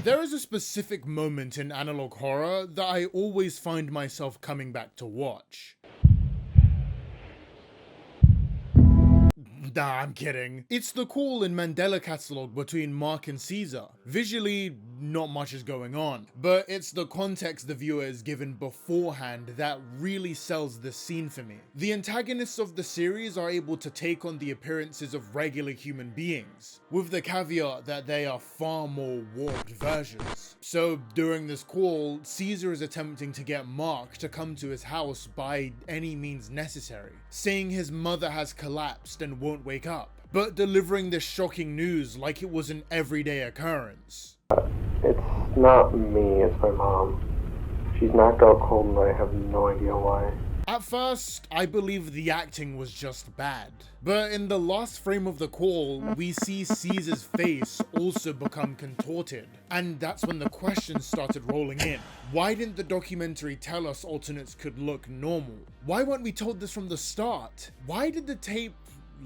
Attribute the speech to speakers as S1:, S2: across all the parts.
S1: There is a specific moment in analog horror that I always find myself coming back to watch. Nah, I'm kidding. It's the call in Mandela Catalogue between Mark and Caesar. Visually, not much is going on, but it's the context the viewer is given beforehand that really sells the scene for me. The antagonists of the series are able to take on the appearances of regular human beings, with the caveat that they are far more warped versions. So during this call, Caesar is attempting to get Mark to come to his house by any means necessary, saying his mother has collapsed and won't wake up, but delivering this shocking news like it was an everyday occurrence.
S2: It's not me, it's my mom. She's knocked out cold and I have no idea why.
S1: At first, I believed the acting was just bad, but in the last frame of the call, we see Caesar's face also become contorted, and that's when the questions started rolling in. Why didn't the documentary tell us alternates could look normal? Why weren't we told this from the start? Why did the tape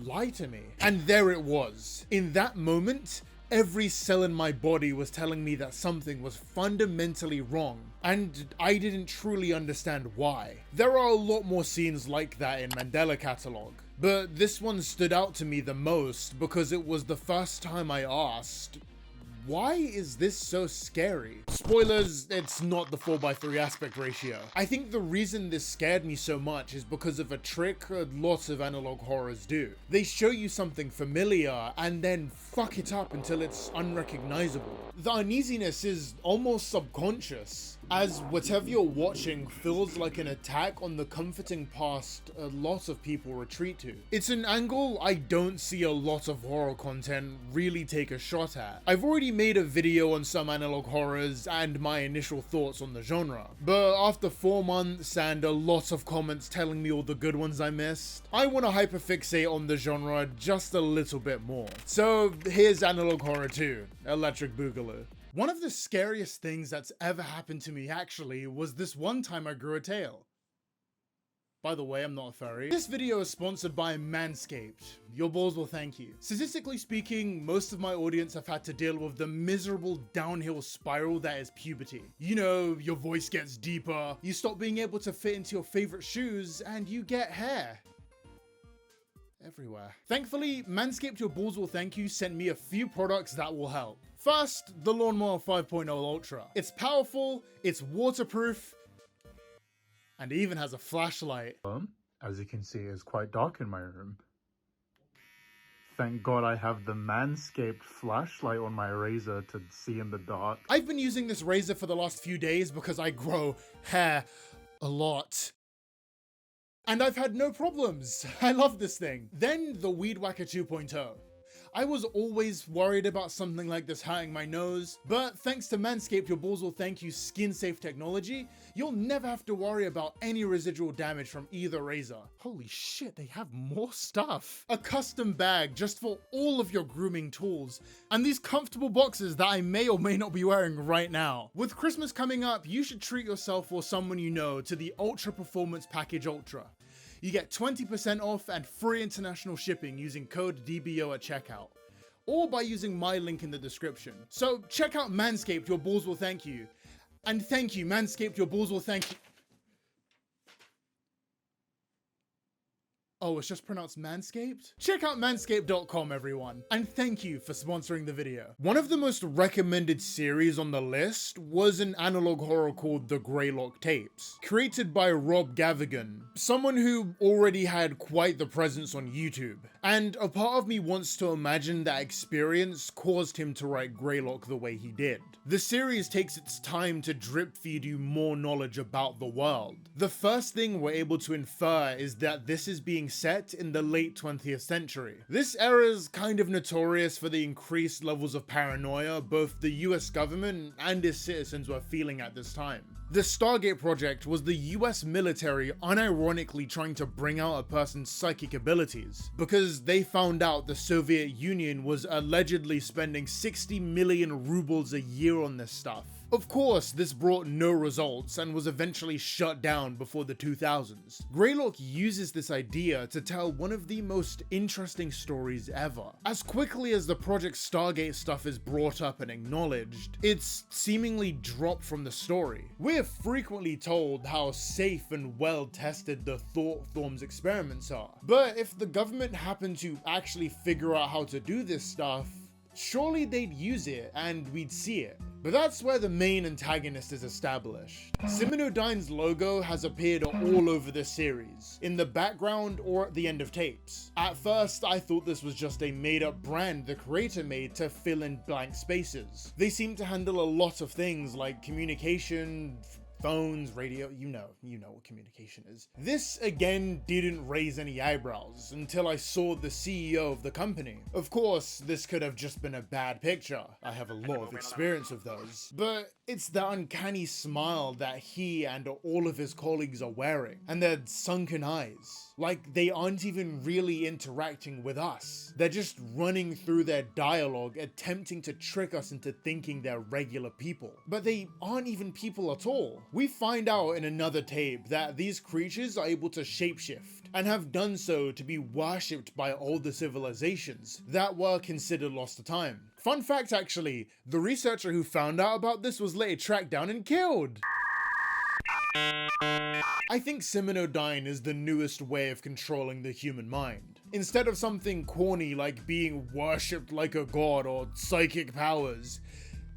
S1: lie to me? And there it was. In that moment, every cell in my body was telling me that something was fundamentally wrong, and I didn't truly understand why. There are a lot more scenes like that in Mandela Catalogue, but this one stood out to me the most because it was the first time I asked, why is this so scary? Spoilers, it's not the 4:3 aspect ratio. I think the reason this scared me so much is because of a trick lots of analog horrors do. They show you something familiar and then fuck it up until it's unrecognizable. The uneasiness is almost subconscious, as whatever you're watching feels like an attack on the comforting past a lot of people retreat to. It's an angle I don't see a lot of horror content really take a shot at. I've already made a video on some analog horrors and my initial thoughts on the genre, but after 4 months and a lot of comments telling me all the good ones I missed, I want to hyperfixate on the genre just a little bit more. So here's analog horror 2, Electric Boogaloo. One of the scariest things that's ever happened to me actually was this one time I grew a tail. By the way, I'm not a furry. This video is sponsored by Manscaped. Your balls will thank you. Statistically speaking, most of my audience have had to deal with the miserable downhill spiral that is puberty. You know, your voice gets deeper, you stop being able to fit into your favorite shoes, and you get hair everywhere. Thankfully, Manscaped Your Balls Will Thank You sent me a few products that will help. First, the Lawnmower 5.0 Ultra. It's powerful, it's waterproof, and it even has a flashlight.
S3: As you can see, it's quite dark in my room. Thank God I have the Manscaped flashlight on my razor to see in the dark.
S1: I've been using this razor for the last few days because I grow hair a lot, and I've had no problems. I love this thing. Then the Weed Whacker 2.0. I was always worried about something like this hurting my nose, but thanks to Manscaped Your Balls Will Thank You skin safe technology, you'll never have to worry about any residual damage from either razor. Holy shit, they have more stuff. A custom bag just for all of your grooming tools, and these comfortable boxes that I may or may not be wearing right now. With Christmas coming up, you should treat yourself or someone you know to the Ultra Performance Package Ultra. You get 20% off and free international shipping using code DBO at checkout, or by using my link in the description. So check out Manscaped Your Balls Will Thank You. And thank you, Manscaped Your Balls Will Thank You. Oh, it's just pronounced Manscaped? Check out manscaped.com, everyone. And thank you for sponsoring the video. One of the most recommended series on the list was an analog horror called The Greylock Tapes, created by Rob Gavigan, someone who already had quite the presence on YouTube. And a part of me wants to imagine that experience caused him to write Greylock the way he did. The series takes its time to drip feed you more knowledge about the world. The first thing we're able to infer is that this is being set in the late 20th century. This era is kind of notorious for the increased levels of paranoia both the US government and its citizens were feeling at this time. The Stargate project was the US military unironically trying to bring out a person's psychic abilities, because they found out the Soviet Union was allegedly spending 60 million rubles a year on this stuff. Of course, this brought no results and was eventually shut down before the 2000s. Greylock uses this idea to tell one of the most interesting stories ever. As quickly as the Project Stargate stuff is brought up and acknowledged, it's seemingly dropped from the story. We're frequently told how safe and well tested the Thought Forms experiments are, but if the government happened to actually figure out how to do this stuff, surely they'd use it and we'd see it. But that's where the main antagonist is established. Seminodyne's logo has appeared all over the series, in the background or at the end of tapes. At first, I thought this was just a made-up brand the creator made to fill in blank spaces. They seem to handle a lot of things like communication, phones, radio, you know what communication is. This again didn't raise any eyebrows until I saw the CEO of the company. Of course, this could have just been a bad picture. I have a lot of experience with those. But it's the uncanny smile that he and all of his colleagues are wearing, and their sunken eyes. Like they aren't even really interacting with us. They're just running through their dialogue, attempting to trick us into thinking they're regular people. But they aren't even people at all. We find out in another tape that these creatures are able to shapeshift, and have done so to be worshipped by older civilizations that were considered lost to time. Fun fact actually, the researcher who found out about this was later tracked down and killed. I think Seminodyne is the newest way of controlling the human mind. Instead of something corny like being worshipped like a god or psychic powers,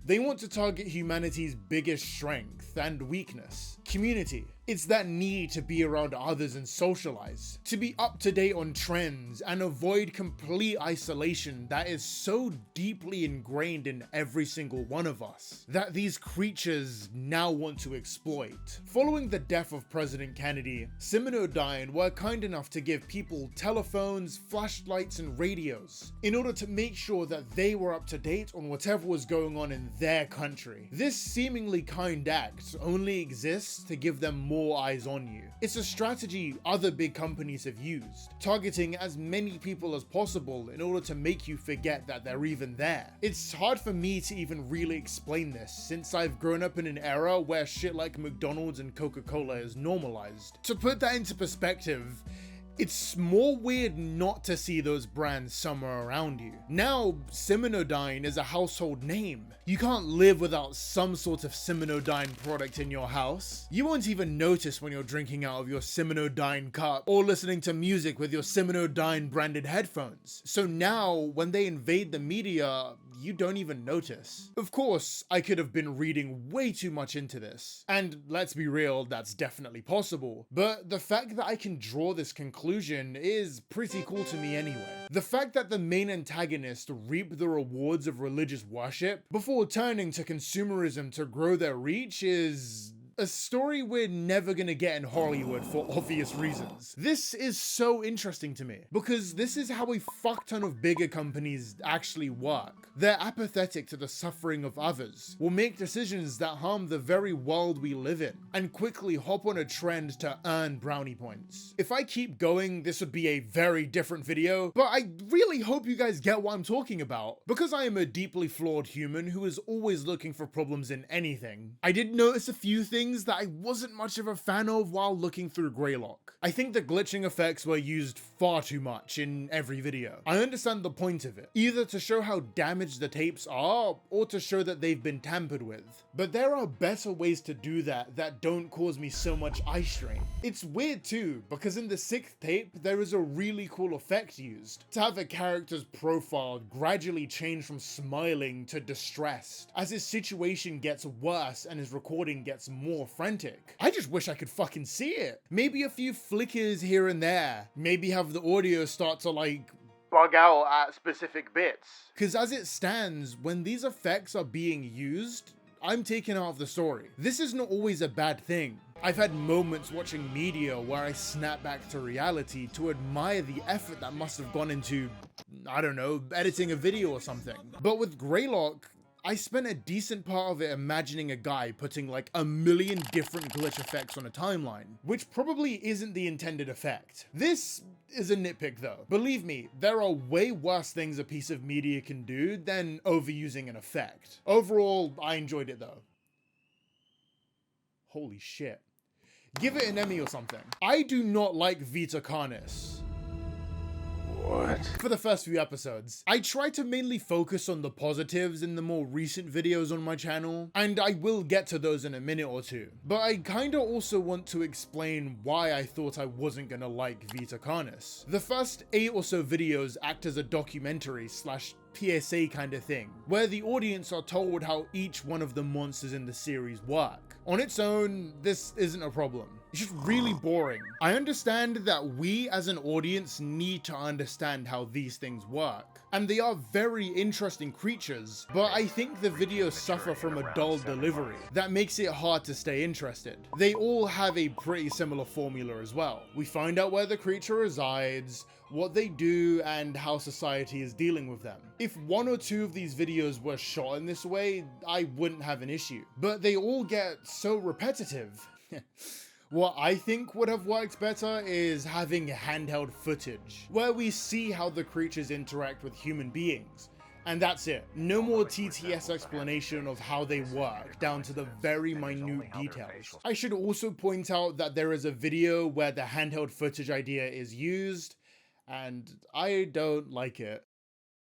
S1: they want to target humanity's biggest strength and weakness: community. It's that need to be around others and socialize, to be up to date on trends and avoid complete isolation that is so deeply ingrained in every single one of us that these creatures now want to exploit. Following the death of President Kennedy, Seminodyne were kind enough to give people telephones, flashlights, and radios in order to make sure that they were up to date on whatever was going on in their country. This seemingly kind act only exists to give them more eyes on you. It's a strategy other big companies have used, targeting as many people as possible in order to make you forget that they're even there. It's hard for me to even really explain this, since I've grown up in an era where shit like McDonald's and Coca-Cola is normalized. To put that into perspective, it's more weird not to see those brands somewhere around you. Now, Seminodyne is a household name. You can't live without some sort of Seminodyne product in your house. You won't even notice when you're drinking out of your Seminodyne cup or listening to music with your Seminodyne branded headphones. So now, when they invade the media, you don't even notice. Of course, I could have been reading way too much into this. And let's be real, that's definitely possible. But the fact that I can draw this conclusion is pretty cool to me anyway. The fact that the main antagonist reap the rewards of religious worship before turning to consumerism to grow their reach is a story we're never gonna get in Hollywood for obvious reasons. This is so interesting to me, because this is how a fuck ton of bigger companies actually work. They're apathetic to the suffering of others, will make decisions that harm the very world we live in, and quickly hop on a trend to earn brownie points. If I keep going, this would be a very different video, but I really hope you guys get what I'm talking about. Because I am a deeply flawed human who is always looking for problems in anything, I did notice a few things that I wasn't much of a fan of while looking through Greylock. I think the glitching effects were used far too much in every video. I understand the point of it, either to show how damaged the tapes are, or to show that they've been tampered with. But there are better ways to do that don't cause me so much eye strain. It's weird too, because in the 6th tape, there is a really cool effect used. To have a character's profile gradually change from smiling to distressed, as his situation gets worse and his recording gets more frantic. I just wish I could fucking see it. Maybe a few flickers here and there. Maybe have the audio start to like bug out at specific bits. Cause as it stands, when these effects are being used, I'm taken out of the story. This isn't always a bad thing. I've had moments watching media where I snap back to reality to admire the effort that must have gone into, I don't know, editing a video or something. But with Greylock, I spent a decent part of it imagining a guy putting like a million different glitch effects on a timeline, which probably isn't the intended effect. This is a nitpick though. Believe me, there are way worse things a piece of media can do than overusing an effect. Overall, I enjoyed it though. Holy shit. Give it an Emmy or something. I do not like Vita Carnis.
S2: What?
S1: For the first few episodes, I try to mainly focus on the positives in the more recent videos on my channel, and I will get to those in a minute or two. But I kinda also want to explain why I thought I wasn't gonna like Vita Carnis. The first 8 or so videos act as a documentary slash PSA kind of thing, where the audience are told how each one of the monsters in the series work. On its own, this isn't a problem. It's just really boring. I understand that we as an audience need to understand how these things work, and they are very interesting creatures, but I think the videos suffer from a dull delivery that makes it hard to stay interested. They all have a pretty similar formula as well. We find out where the creature resides, what they do, and how society is dealing with them. If 1 or 2 of these videos were shot in this way, I wouldn't have an issue, but they all get so repetitive. What I think would have worked better is having handheld footage, where we see how the creatures interact with human beings. And that's it. No more TTS explanation of how they work, down to the very minute details. I should also point out that there is a video where the handheld footage idea is used, and I don't like it.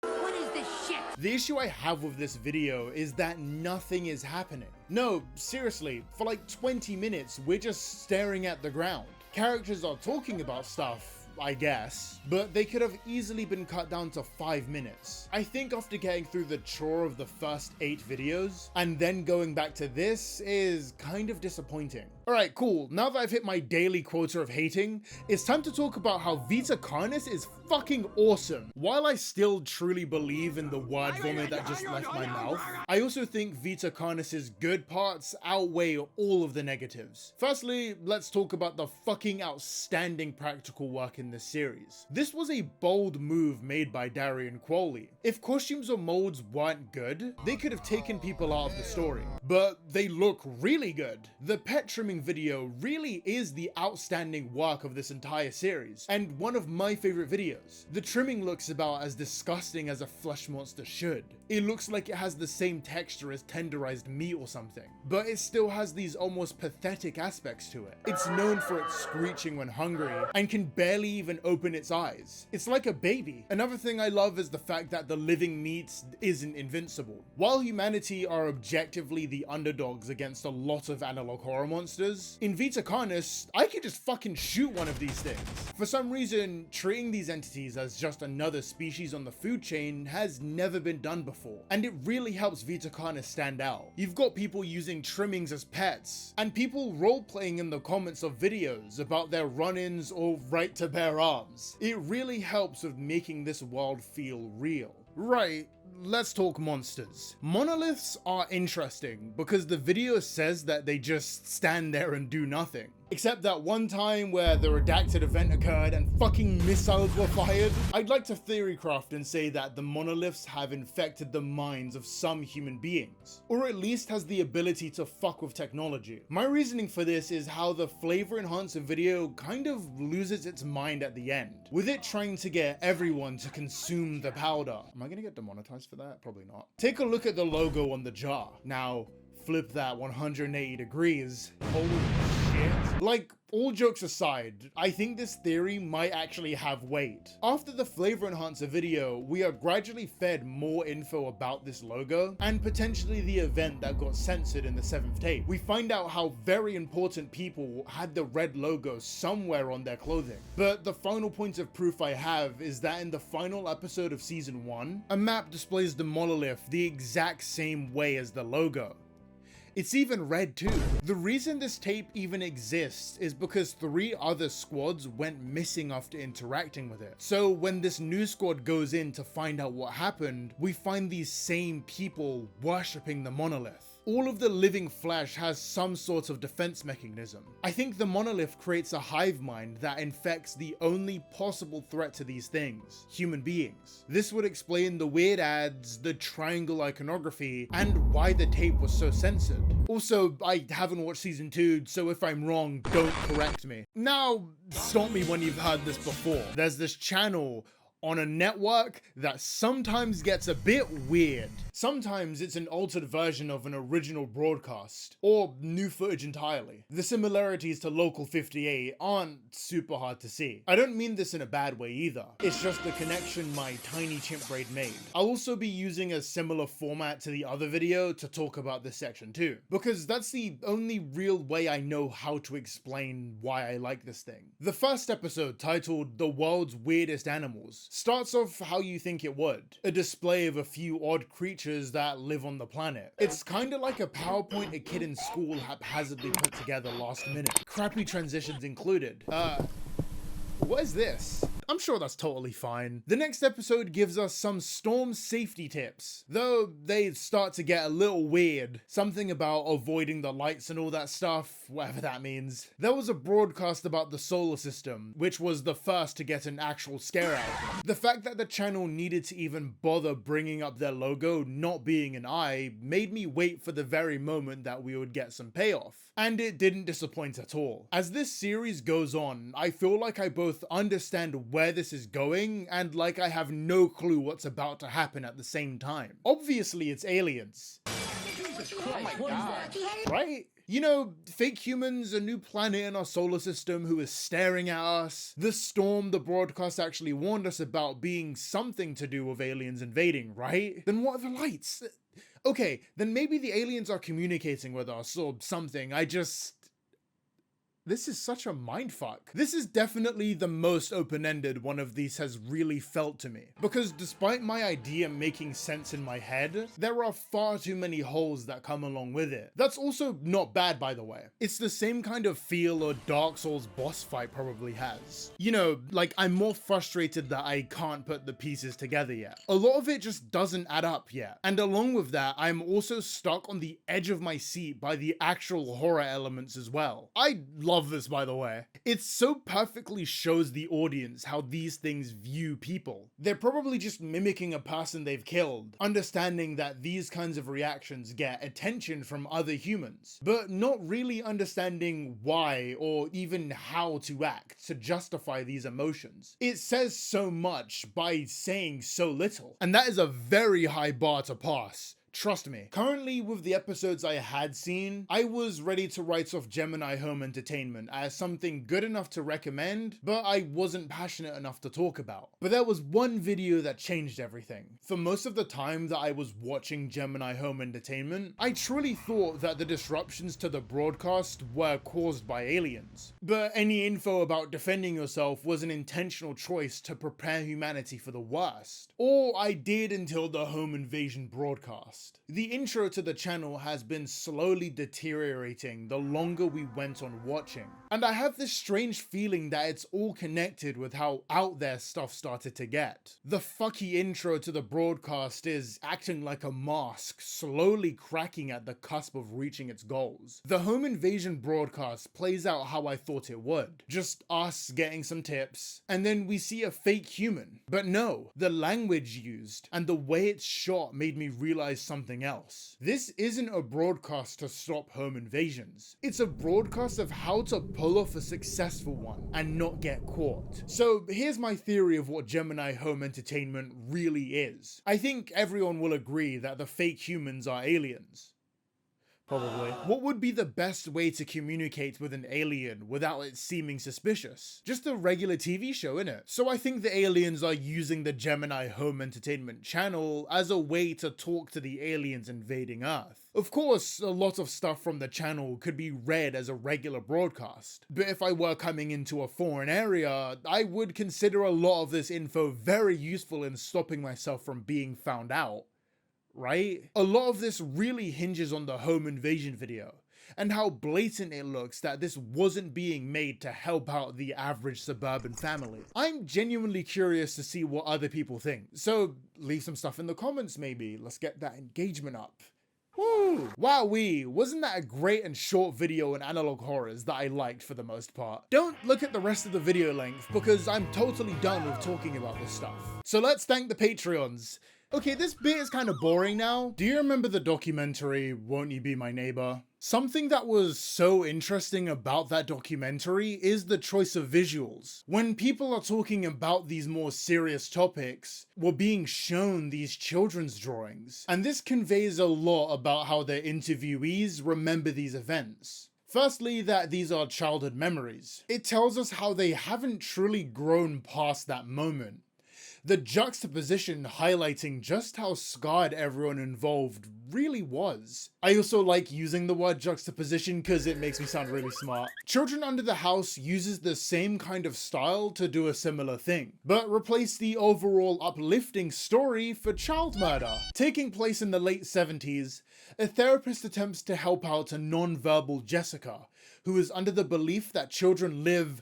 S4: What is this shit?
S1: The issue I have with this video is that nothing is happening. No, seriously, for like 20 minutes, we're just staring at the ground. Characters are talking about stuff, I guess, but they could have easily been cut down to 5 minutes. I think after getting through the chore of the first 8 videos, and then going back to this is kind of disappointing. Alright, cool, now that I've hit my daily quota of hating, it's time to talk about how Vita Carnis is fucking awesome. While I still truly believe in the word vomit that just left my mouth, I also think Vita Carnis's good parts outweigh all of the negatives. Firstly, let's talk about the fucking outstanding practical work in this series. This was a bold move made by Darian Qualley. If costumes or molds weren't good, they could have taken people out of the story, but they look really good. The pet trimming video really is the outstanding work of this entire series, and one of my favorite videos. The trimming looks about as disgusting as a flesh monster should. It looks like it has the same texture as tenderized meat or something, but it still has these almost pathetic aspects to it. It's known for its screeching when hungry, and can barely even open its eyes. It's like a baby. Another thing I love is the fact that the living meat isn't invincible. While humanity are objectively the underdogs against a lot of analog horror monsters, in Vita Carnis, I could just fucking shoot one of these things. For some reason, treating these entities as just another species on the food chain has never been done before, and it really helps Vita Carnis stand out. You've got people using trimmings as pets, and people role-playing in the comments of videos about their run-ins or right to bear arms. It really helps with making this world feel real. Right, let's talk monsters. Monoliths are interesting because the video says that they just stand there and do nothing. Except that one time where the redacted event occurred and fucking missiles were fired. I'd like to theorycraft and say that the monoliths have infected the minds of some human beings, or at least has the ability to fuck with technology. My reasoning for this is how the flavor enhancer video kind of loses its mind at the end, with it trying to get everyone to consume the powder. Am I gonna get demonetized for that? Probably not. Take a look at the logo on the jar. Now, flip that 180 degrees. Holy shit. Like, all jokes aside, I think this theory might actually have weight. After the flavor enhancer video, we are gradually fed more info about this logo and potentially the event that got censored in the 7th tape. We find out how very important people had the red logo somewhere on their clothing. But the final point of proof I have is that in the final episode of season 1, a map displays the monolith the exact same way as the logo. It's even red too. The reason this tape even exists is because 3 other squads went missing after interacting with it. So when this new squad goes in to find out what happened, we find these same people worshipping the monolith. All of the living flesh has some sort of defense mechanism. I think the monolith creates a hive mind that infects the only possible threat to these things, human beings. This would explain the weird ads, the triangle iconography, and why the tape was so censored. Also, I haven't watched season 2, so if I'm wrong, don't correct me. Now, stop me when you've heard this before. There's this channel on a network that sometimes gets a bit weird. Sometimes it's an altered version of an original broadcast, or new footage entirely. The similarities to Local 58 aren't super hard to see. I don't mean this in a bad way either. It's just the connection my tiny chimp brain made. I'll also be using a similar format to the other video to talk about this section too, because that's the only real way I know how to explain why I like this thing. The first episode, titled The World's Weirdest Animals, starts off how you think it would. A display of a few odd creatures that live on the planet. It's kinda like a PowerPoint a kid in school haphazardly put together last minute. Crappy transitions included. What is this? I'm sure that's totally fine. The next episode gives us some storm safety tips, though they start to get a little weird. Something about avoiding the lights and all that stuff, whatever that means. There was a broadcast about the solar system, which was the first to get an actual scare out of it. The fact that the channel needed to even bother bringing up their logo not being an eye made me wait for the very moment that we would get some payoff. And it didn't disappoint at all. As this series goes on, I feel like I both understand where this is going and like I have no clue what's about to happen at the same time. Obviously it's aliens. Right? You know, fake humans, a new planet in our solar system who is staring at us. The storm the broadcast actually warned us about being something to do with aliens invading, right? Then what are the lights? Okay, then maybe the aliens are communicating with us or something. This is such a mindfuck. This is definitely the most open-ended one of these has really felt to me. Because despite my idea making sense in my head, there are far too many holes that come along with it. That's also not bad, by the way. It's the same kind of feel a Dark Souls boss fight probably has. You know, like I'm more frustrated that I can't put the pieces together yet. A lot of it just doesn't add up yet. And along with that, I'm also stuck on the edge of my seat by the actual horror elements as well. I love this, by the way. It so perfectly shows the audience how these things view people. They're probably just mimicking a person they've killed, understanding that these kinds of reactions get attention from other humans, but not really understanding why or even how to act to justify these emotions. It says so much by saying so little, and that is a very high bar to pass. Trust me. Currently, with the episodes I had seen, I was ready to write off Gemini Home Entertainment as something good enough to recommend, but I wasn't passionate enough to talk about. But there was one video that changed everything. For most of the time that I was watching Gemini Home Entertainment, I truly thought that the disruptions to the broadcast were caused by aliens. But any info about defending yourself was an intentional choice to prepare humanity for the worst. Or I did until the home invasion broadcast. The intro to the channel has been slowly deteriorating the longer we went on watching. And I have this strange feeling that it's all connected with how out there stuff started to get. The fucky intro to the broadcast is acting like a mask, slowly cracking at the cusp of reaching its goals. The home invasion broadcast plays out how I thought it would. Just us getting some tips, and then we see a fake human. But no, the language used and the way it's shot made me realize something else. This isn't a broadcast to stop home invasions. It's a broadcast of how to pull off a successful one and not get caught. So here's my theory of what Gemini Home Entertainment really is. I think everyone will agree that the fake humans are aliens. Probably. What would be the best way to communicate with an alien without it seeming suspicious? Just a regular TV show, innit? So I think the aliens are using the Gemini Home Entertainment channel as a way to talk to the aliens invading Earth. Of course, a lot of stuff from the channel could be read as a regular broadcast, but if I were coming into a foreign area, I would consider a lot of this info very useful in stopping myself from being found out. Right? A lot of this really hinges on the home invasion video, and how blatant it looks that this wasn't being made to help out the average suburban family. I'm genuinely curious to see what other people think, so leave some stuff in the comments maybe. Let's get that engagement up. Woo! Wowee, wasn't that a great and short video on analog horrors that I liked for the most part? Don't look at the rest of the video length because I'm totally done with talking about this stuff. So let's thank the Patreons. Okay, this bit is kind of boring now. Do you remember the documentary, Won't You Be My Neighbor? Something that was so interesting about that documentary is the choice of visuals. When people are talking about these more serious topics, we're being shown these children's drawings. And this conveys a lot about how their interviewees remember these events. Firstly, that these are childhood memories. It tells us how they haven't truly grown past that moment. The juxtaposition highlighting just how scarred everyone involved really was. I also like using the word juxtaposition because it makes me sound really smart. Children Under the House uses the same kind of style to do a similar thing, but replace the overall uplifting story for child murder. Taking place in the late 70s, a therapist attempts to help out a non-verbal Jessica, who is under the belief that children live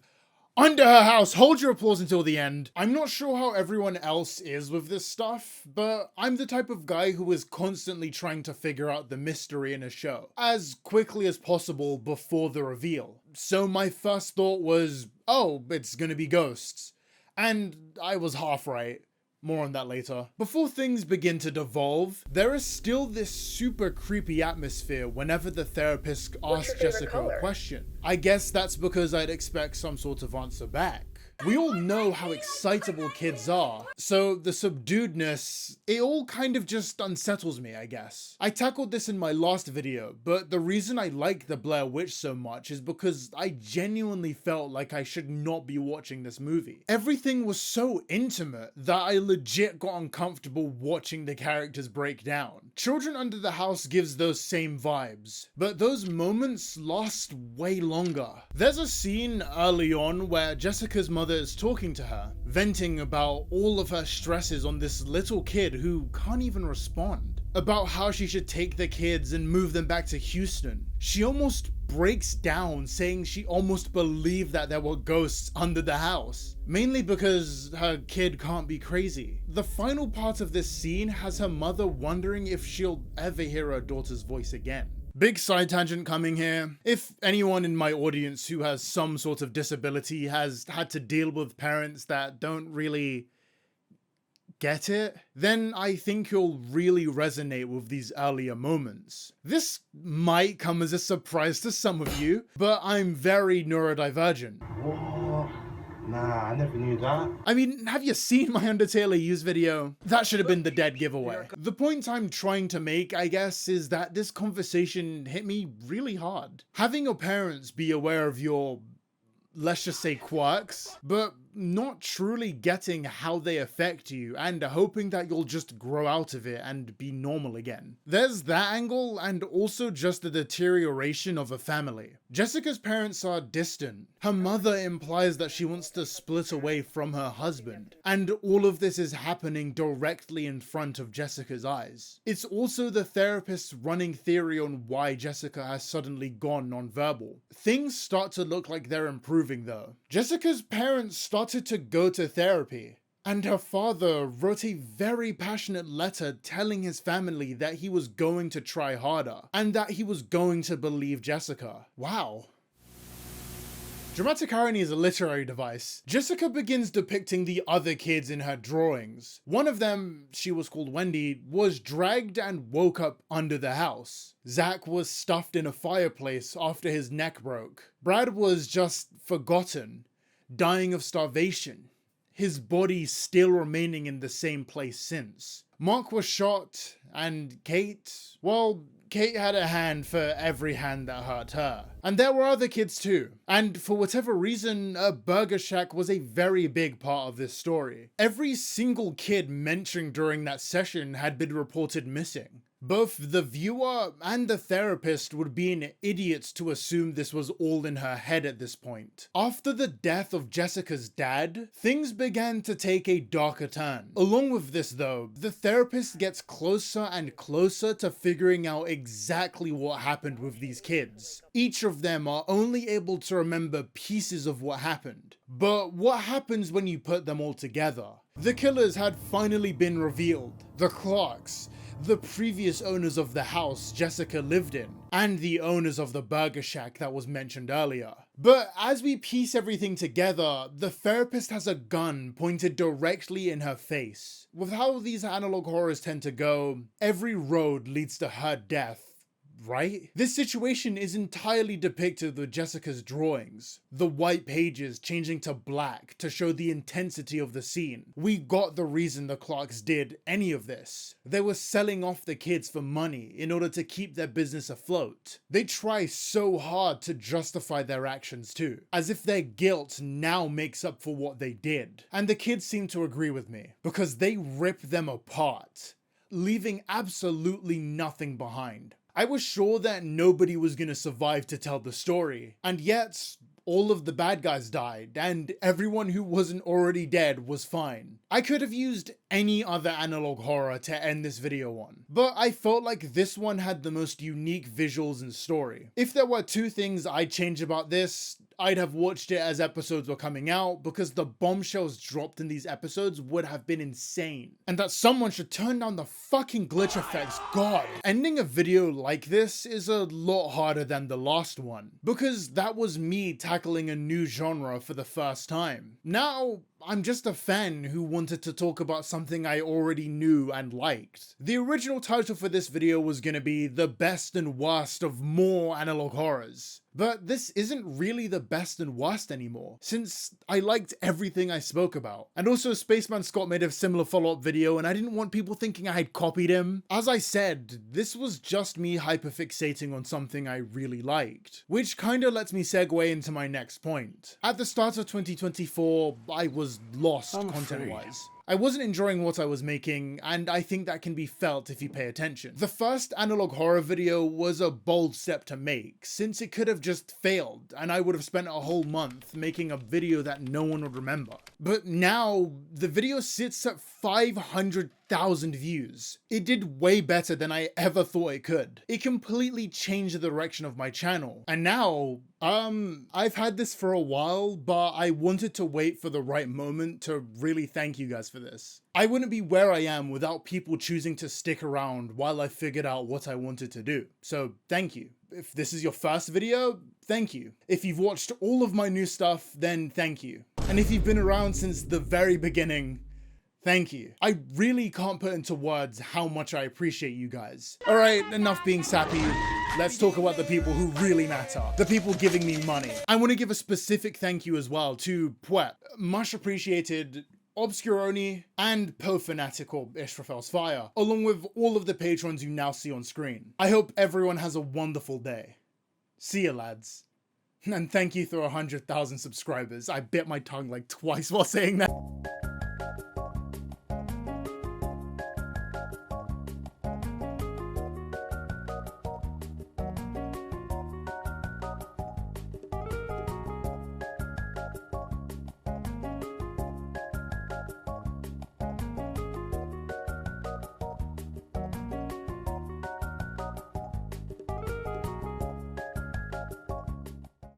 S1: under her house. Hold your applause until the end. I'm not sure how everyone else is with this stuff, but I'm the type of guy who is constantly trying to figure out the mystery in a show as quickly as possible before the reveal. So my first thought was, oh, it's gonna be ghosts. And I was half right. More on that later. Before things begin to devolve, there is still this super creepy atmosphere whenever the therapist asks Jessica a question. I guess that's because I'd expect some sort of answer back. We all know how excitable kids are, so the subduedness, it all kind of just unsettles me, I guess. I tackled this in my last video, but the reason I like the Blair Witch so much is because I genuinely felt like I should not be watching this movie. Everything was so intimate that I legit got uncomfortable watching the characters break down. Children Under the House gives those same vibes, but those moments last way longer. There's a scene early on where Jessica's mother is talking to her, venting about all of her stresses on this little kid who can't even respond, about how she should take the kids and move them back to Houston. She almost breaks down, saying she almost believed that there were ghosts under the house, mainly because her kid can't be crazy. The final part of this scene has her mother wondering if she'll ever hear her daughter's voice again. Big side tangent coming here. If anyone in my audience who has some sort of disability has had to deal with parents that don't really get it, then I think you'll really resonate with these earlier moments. This might come as a surprise to some of you, but I'm very neurodivergent.
S5: What? Nah, I never knew that.
S1: I mean, have you seen my Undertale use video? That should have been the dead giveaway. The point I'm trying to make, I guess, is that this conversation hit me really hard. Having your parents be aware of your, let's just say, quirks, but not truly getting how they affect you and hoping that you'll just grow out of it and be normal again. There's that angle, and also just the deterioration of a family. Jessica's parents are distant. Her mother implies that she wants to split away from her husband, and all of this is happening directly in front of Jessica's eyes. It's also the therapist's running theory on why Jessica has suddenly gone nonverbal. Things start to look like they're improving though. Jessica's parents started to go to therapy, and her father wrote a very passionate letter telling his family that he was going to try harder and that he was going to believe Jessica. Wow. Dramatic irony is a literary device. Jessica begins depicting the other kids in her drawings. One of them, she was called Wendy, was dragged and woke up under the house. Zach was stuffed in a fireplace after his neck broke. Brad was just forgotten, dying of starvation, his body still remaining in the same place since. Mark was shot, and Kate, well, Kate had a hand for every hand that hurt her. And there were other kids too. And for whatever reason, a burger shack was a very big part of this story. Every single kid mentioned during that session had been reported missing. Both the viewer and the therapist would be an idiot to assume this was all in her head at this point. After the death of Jessica's dad, things began to take a darker turn. Along with this though, the therapist gets closer and closer to figuring out exactly what happened with these kids. Each of them are only able to remember pieces of what happened. But what happens when you put them all together? The killers had finally been revealed. The Clarks, the previous owners of the house Jessica lived in, and the owners of the burger shack that was mentioned earlier. But as we piece everything together, the therapist has a gun pointed directly in her face. With how these analog horrors tend to go, every road leads to her death. Right? This situation is entirely depicted with Jessica's drawings. The white pages changing to black to show the intensity of the scene. We got the reason the Clarks did any of this. They were selling off the kids for money in order to keep their business afloat. They try so hard to justify their actions too, as if their guilt now makes up for what they did. And the kids seem to agree with me, because they rip them apart, leaving absolutely nothing behind. I was sure that nobody was gonna survive to tell the story, and yet all of the bad guys died, and everyone who wasn't already dead was fine. I could have used any other analog horror to end this video on, but I felt like this one had the most unique visuals and story. If there were two things I'd change about this, I'd have watched it as episodes were coming out, because the bombshells dropped in these episodes would have been insane. And that someone should turn down the fucking glitch effects, god. Ending a video like this is a lot harder than the last one, because that was me tackling a new genre for the first time. Now, I'm just a fan who wanted to talk about something I already knew and liked. The original title for this video was gonna be The Best and Worst of More Analog Horrors. But this isn't really the best and worst anymore, since I liked everything I spoke about. And also, Spaceman Scott made a similar follow-up video, and I didn't want people thinking I had copied him. As I said, this was just me hyperfixating on something I really liked, which kinda lets me segue into my next point. At the start of 2024, I was lost content-wise. I wasn't enjoying what I was making, and I think that can be felt if you pay attention. The first analog horror video was a bold step to make, since it could have just failed, and I would have spent a whole month making a video that no one would remember. But now, the video sits at 500,000 views. It did way better than I ever thought it could. It completely changed the direction of my channel. And now, I've had this for a while, but I wanted to wait for the right moment to really thank you guys for this. I wouldn't be where I am without people choosing to stick around while I figured out what I wanted to do. So thank you. If this is your first video, thank you. If you've watched all of my new stuff, then thank you. And if you've been around since the very beginning, thank you. I really can't put into words how much I appreciate you guys. All right, enough being sappy. Let's talk about the people who really matter. The people giving me money. I want to give a specific thank you as well to Pwet. Much appreciated. Obscuroni, and Po Fanatic or Israfel's Fire, along with all of the patrons you now see on screen. I hope everyone has a wonderful day. See ya, lads. And thank you for 100,000 subscribers. I bit my tongue like twice while saying that.